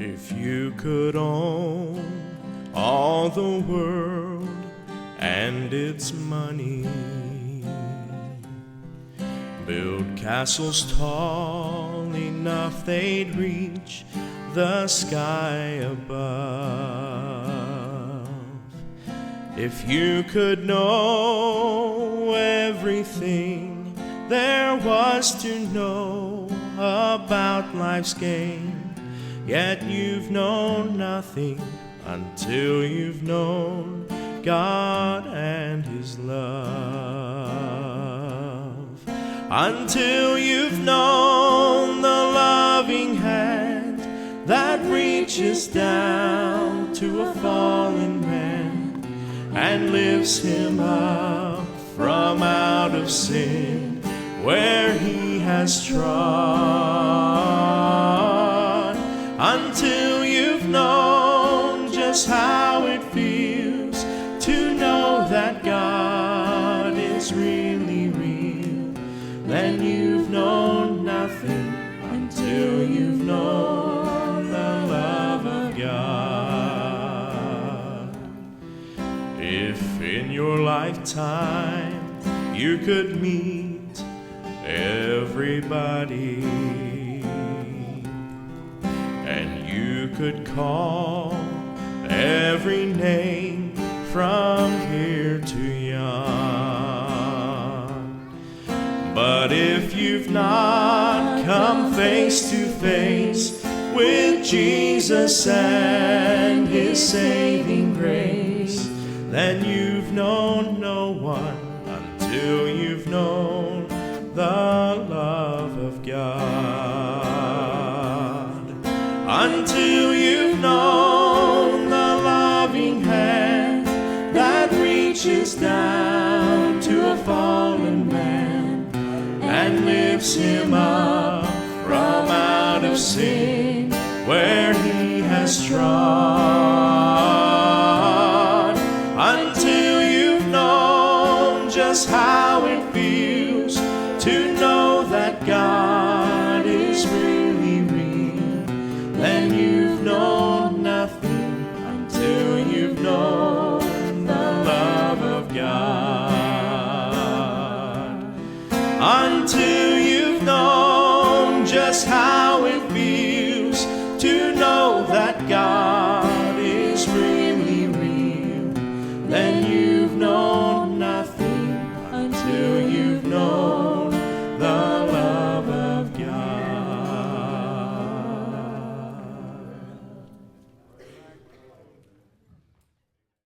If you could own all the world and its money, build castles tall enough they'd reach the sky above. If you could know everything there was to know about life's game, yet you've known nothing until you've known God and His love. Until you've known the loving hand that reaches down to a fallen man and lifts him up from out of sin where he has trod. Until you've known just how it feels to know that God is really real, then you've known nothing until you've known the love of God. If in your lifetime you could meet everybody, and you could call every name from here to yon, but if you've not come face to face with Jesus and His saving grace, then you've known no one until you've known the love of God. Until you've known the loving hand that reaches down to a fallen man and lifts him up from out of sin where he has trod. Until you've known just how it feels to know that God is really real, then you've known nothing until you've known the love of God. Until you've known just how